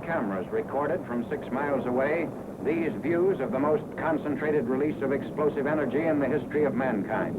cameras recorded from 6 miles away these views of the most concentrated release of explosive energy in the history of mankind.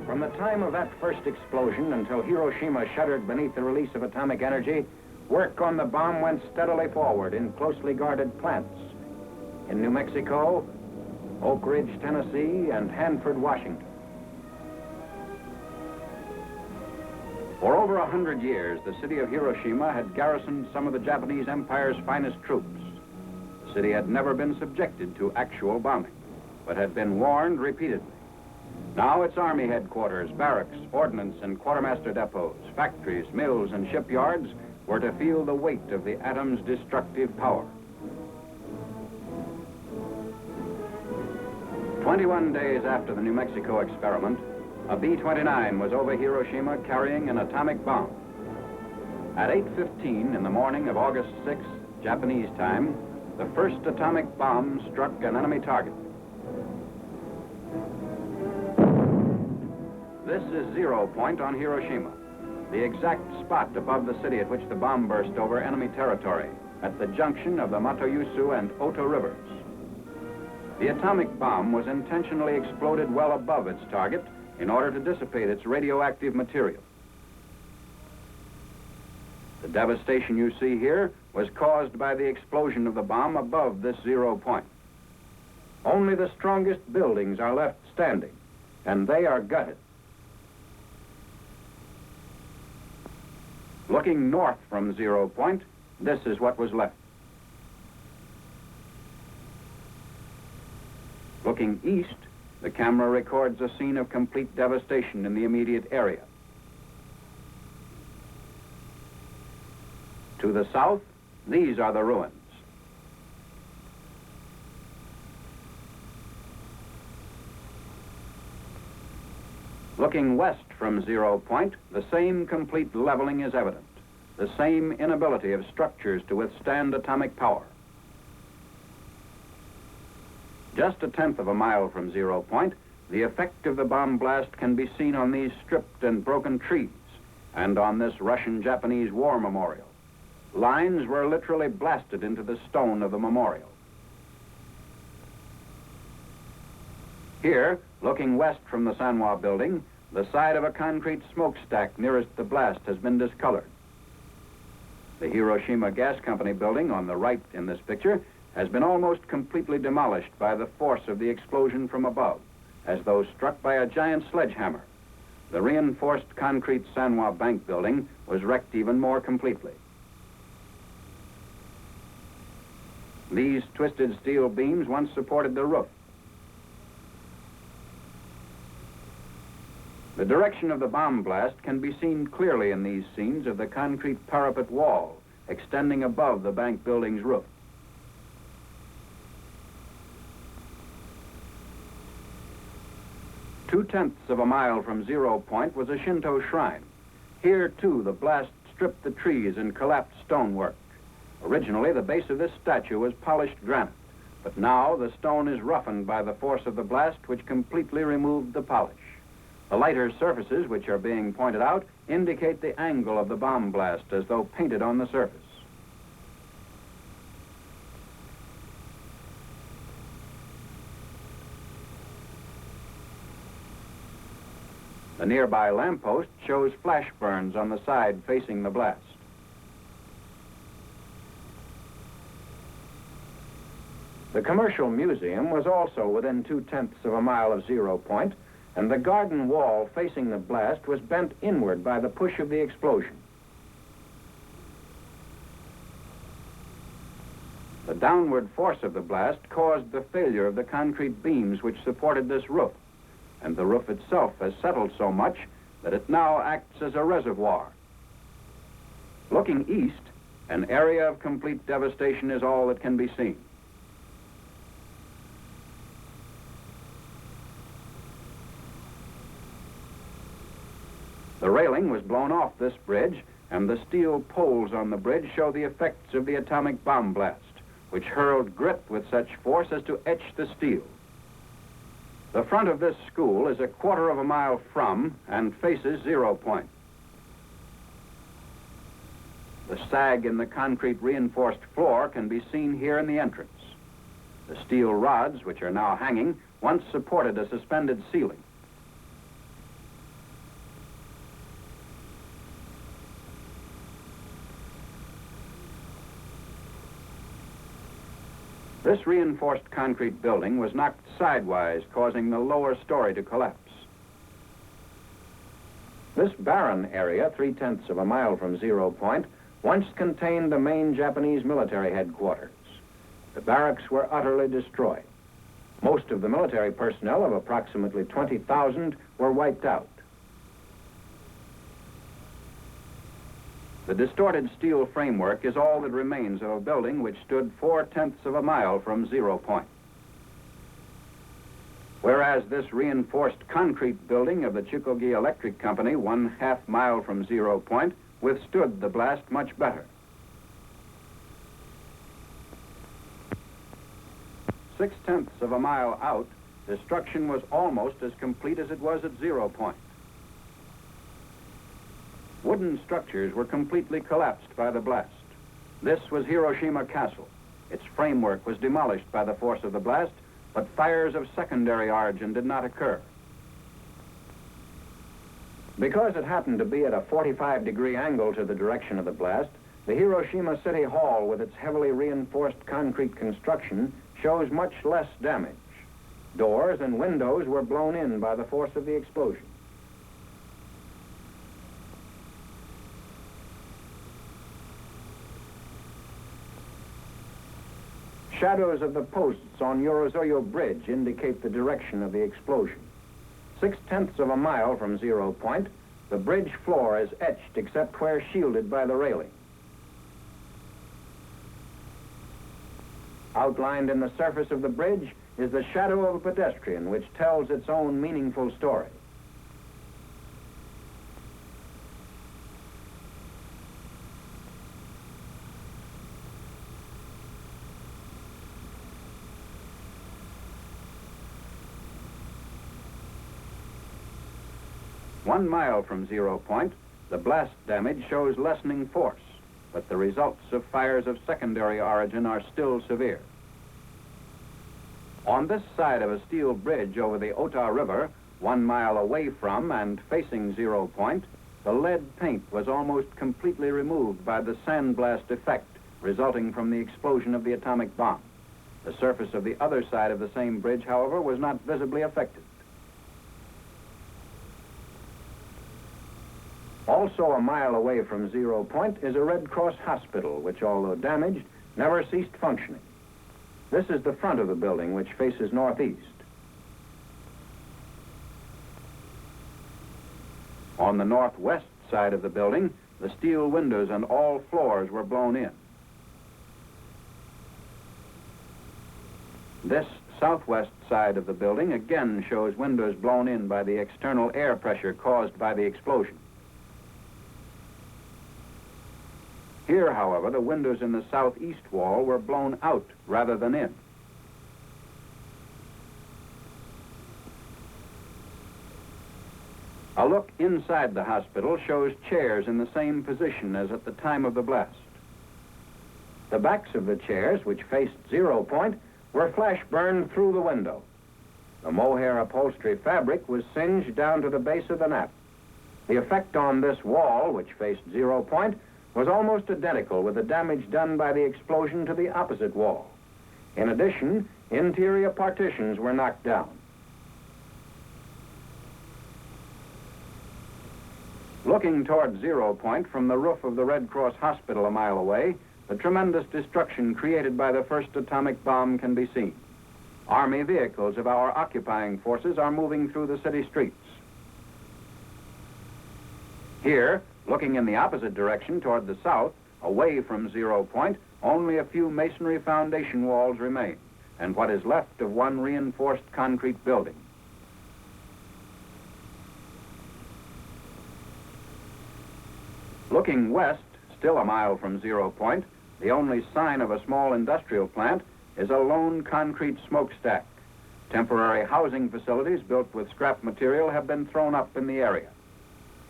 From the time of that first explosion until Hiroshima shuddered beneath the release of atomic energy, work on the bomb went steadily forward in closely guarded plants in New Mexico, Oak Ridge, Tennessee, and Hanford, Washington. For over 100 years, the city of Hiroshima had garrisoned some of the Japanese Empire's finest troops. The city had never been subjected to actual bombing, but had been warned repeatedly. Now its army headquarters, barracks, ordnance, and quartermaster depots, factories, mills, and shipyards were to feel the weight of the atom's destructive power. 21 days after the New Mexico experiment, a B-29 was over Hiroshima carrying an atomic bomb. At 8:15 in the morning of August 6th, Japanese time, the first atomic bomb struck an enemy target. This is 0 point on Hiroshima, the exact spot above the city at which the bomb burst over enemy territory, at the junction of the Matoyusu and Oto rivers. The atomic bomb was intentionally exploded well above its target in order to dissipate its radioactive material. The devastation you see here was caused by the explosion of the bomb above this 0 point. Only the strongest buildings are left standing, and they are gutted. Looking north from 0 point, this is what was left. Looking east, the camera records a scene of complete devastation in the immediate area. To the south, these are the ruins. Looking west from 0 point, the same complete leveling is evident, the same inability of structures to withstand atomic power. Just 1/10 of a mile from 0 point, the effect of the bomb blast can be seen on these stripped and broken trees and on this Russian-Japanese war memorial. Lines were literally blasted into the stone of the memorial. Here, looking west from the Sanwa building, the side of a concrete smokestack nearest the blast has been discolored. The Hiroshima Gas Company building on the right in this picture has been almost completely demolished by the force of the explosion from above, as though struck by a giant sledgehammer. The reinforced concrete Sanwa Bank building was wrecked even more completely. These twisted steel beams once supported the roof. The direction of the bomb blast can be seen clearly in these scenes of the concrete parapet wall extending above the bank building's roof. Two-tenths of a mile from 0 point was a Shinto shrine. Here, too, the blast stripped the trees and collapsed stonework. Originally, the base of this statue was polished granite, but now the stone is roughened by the force of the blast, which completely removed the polish. The lighter surfaces which are being pointed out indicate the angle of the bomb blast as though painted on the surface. The nearby lamppost shows flash burns on the side facing the blast. The Commercial Museum was also within 2/10 of a mile of 0 point, and the garden wall facing the blast was bent inward by the push of the explosion. The downward force of the blast caused the failure of the concrete beams which supported this roof, and the roof itself has settled so much that it now acts as a reservoir. Looking east, an area of complete devastation is all that can be seen. The railing was blown off this bridge, and the steel poles on the bridge show the effects of the atomic bomb blast, which hurled grit with such force as to etch the steel. The front of this school is 1/4 of a mile from and faces 0 point. The sag in the concrete reinforced floor can be seen here in the entrance. The steel rods, which are now hanging, once supported a suspended ceiling. This reinforced concrete building was knocked sidewise, causing the lower story to collapse. This barren area, 3/10 of a mile from 0 point, once contained the main Japanese military headquarters. The barracks were utterly destroyed. Most of the military personnel of approximately 20,000 were wiped out. The distorted steel framework is all that remains of a building which stood 4/10 of a mile from 0 point. Whereas this reinforced concrete building of the Chikogi Electric Company, 1/2 mile from 0 point, withstood the blast much better. 6/10 of a mile out, destruction was almost as complete as it was at 0 point. Wooden structures were completely collapsed by the blast. This was Hiroshima Castle. Its framework was demolished by the force of the blast, but fires of secondary origin did not occur. Because it happened to be at a 45-degree angle to the direction of the blast, the Hiroshima City Hall, with its heavily reinforced concrete construction, shows much less damage. Doors and windows were blown in by the force of the explosion. Shadows of the posts on Yorozuyo Bridge indicate the direction of the explosion. 6/10 of a mile from 0 point, the bridge floor is etched except where shielded by the railing. Outlined in the surface of the bridge is the shadow of a pedestrian, which tells its own meaningful story. One mile from 0 point, the blast damage shows lessening force, but the results of fires of secondary origin are still severe. On this side of a steel bridge over the Ota River, 1 mile away from and facing 0 point, the lead paint was almost completely removed by the sandblast effect resulting from the explosion of the atomic bomb. The surface of the other side of the same bridge, however, was not visibly affected. Also a mile away from 0 point is a Red Cross hospital, which, although damaged, never ceased functioning. This is the front of the building, which faces northeast. On the northwest side of the building, the steel windows and all floors were blown in. This southwest side of the building again shows windows blown in by the external air pressure caused by the explosion. Here, however, the windows in the southeast wall were blown out rather than in. look inside the hospital shows chairs in the same position as at the time of the blast. The backs of the chairs, which faced 0 point, were flash burned through the window. The mohair upholstery fabric was singed down to the base of the nap. The effect on this wall, which faced 0 point, was almost identical with the damage done by the explosion to the opposite wall. In addition, interior partitions were knocked down. Looking toward 0 point from the roof of the Red Cross Hospital a mile away, the tremendous destruction created by the first atomic bomb can be seen. Army vehicles of our occupying forces are moving through the city streets. Here, looking in the opposite direction toward the south, away from 0 point, only a few masonry foundation walls remain, and what is left of one reinforced concrete building. Looking west, still a mile from 0 point, the only sign of a small industrial plant is a lone concrete smokestack. Temporary housing facilities built with scrap material have been thrown up in the area.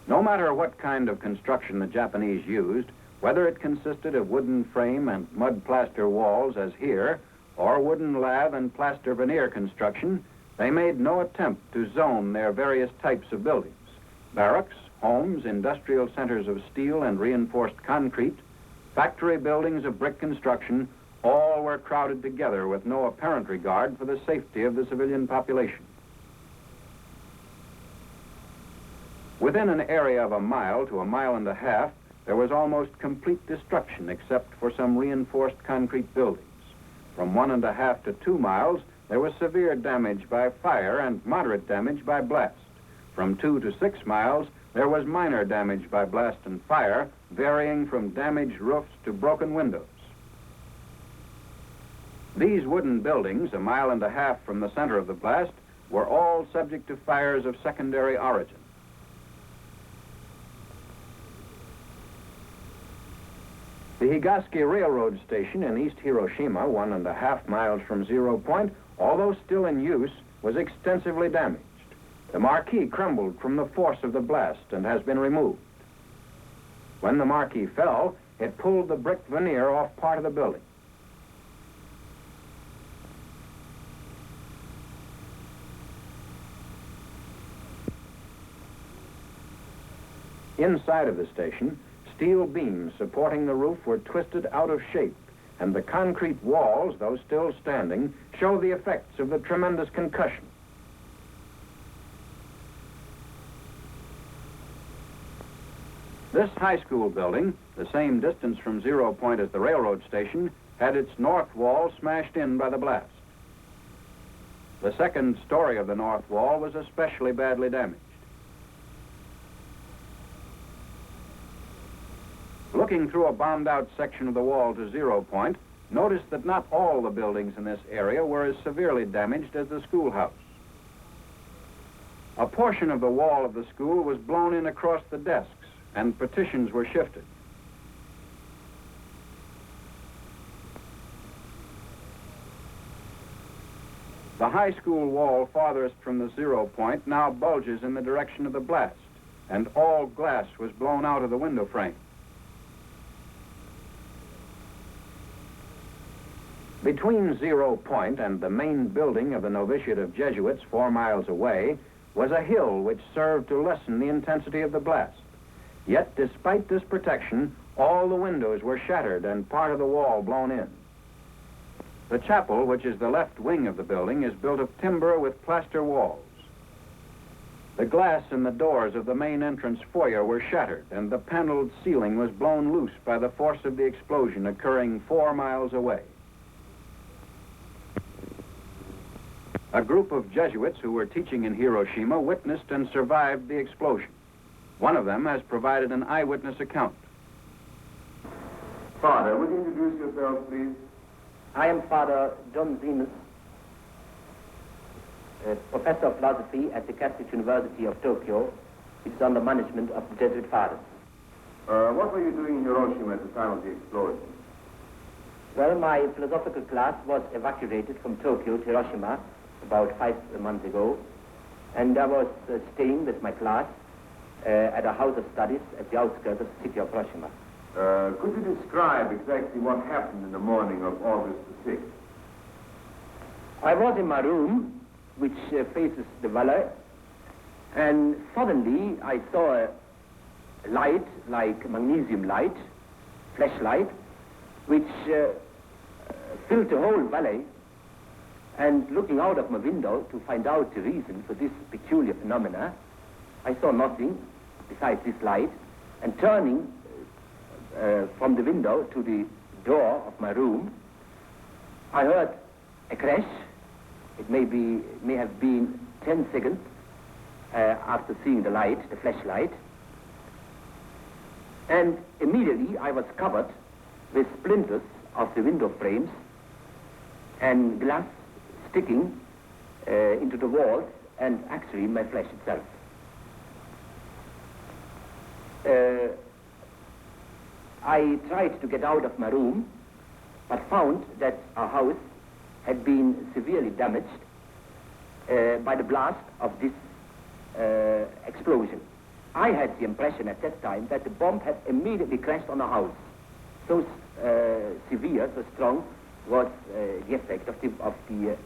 No matter what kind of construction the Japanese used, whether it consisted of wooden frame and mud plaster walls as here, or wooden lath and plaster veneer construction, they made no attempt to zone their various types of buildings. Barracks, homes, industrial centers of steel and reinforced concrete, factory buildings of brick construction, all were crowded together with no apparent regard for the safety of the civilian population. Within an area of a mile to a mile and a half, there was almost complete destruction except for some reinforced concrete buildings. From 1.5 to 2 miles, there was severe damage by fire and moderate damage by blast. From 2 to 6 miles, there was minor damage by blast and fire, varying from damaged roofs to broken windows. These wooden buildings, 1.5 miles from the center of the blast, were all subject to fires of secondary origin. The Nagasaki Railroad Station in East Hiroshima, 1.5 miles from 0 point, although still in use, was extensively damaged. The marquee crumbled from the force of the blast and has been removed. When the marquee fell, it pulled the brick veneer off part of the building. Inside of the station, steel beams supporting the roof were twisted out of shape, and the concrete walls, though still standing, show the effects of the tremendous concussion. This high school building, the same distance from 0 point as the railroad station, had its north wall smashed in by the blast. The second story of the north wall was especially badly damaged. Looking through a bombed-out section of the wall to 0 point, notice that not all the buildings in this area were as severely damaged as the schoolhouse. A portion of the wall of the school was blown in across the desks, and partitions were shifted. The high school wall farthest from the 0 point now bulges in the direction of the blast, and all glass was blown out of the window frame. Between 0 point and the main building of the novitiate of Jesuits 4 miles away was a hill which served to lessen the intensity of the blast. Yet, despite this protection, all the windows were shattered and part of the wall blown in. The chapel, which is the left wing of the building, is built of timber with plaster walls. The glass in the doors of the main entrance foyer were shattered, and the paneled ceiling was blown loose by the force of the explosion occurring 4 miles away. A group of Jesuits who were teaching in Hiroshima witnessed and survived the explosion. One of them has provided an eyewitness account. Father, would you introduce yourself, please? I am Father John Zenas, professor of philosophy at the Catholic University of Tokyo, which is under management of the Jesuit fathers. What were you doing in Hiroshima at the time of the explosion? Well, my philosophical class was evacuated from Tokyo to Hiroshima about 5 months ago, and I was staying with my class at a house of studies at the outskirts of the city of Hiroshima. Could you describe exactly what happened in the morning of August the 6th? I was in my room, which faces the valley, and suddenly I saw a light, like magnesium light, flashlight, which filled the whole valley. And looking out of my window to find out the reason for this peculiar phenomena, I saw nothing besides this light. And turning from the window to the door of my room, I heard a crash. It may have been 10 seconds after seeing the light, the flashlight. And immediately I was covered with splinters of the window frames and glass sticking into the walls and actually my flesh itself. I tried to get out of my room, but found that our house had been severely damaged by the blast of this explosion. I had the impression at that time that the bomb had immediately crashed on our house. So severe, so strong was the effect of the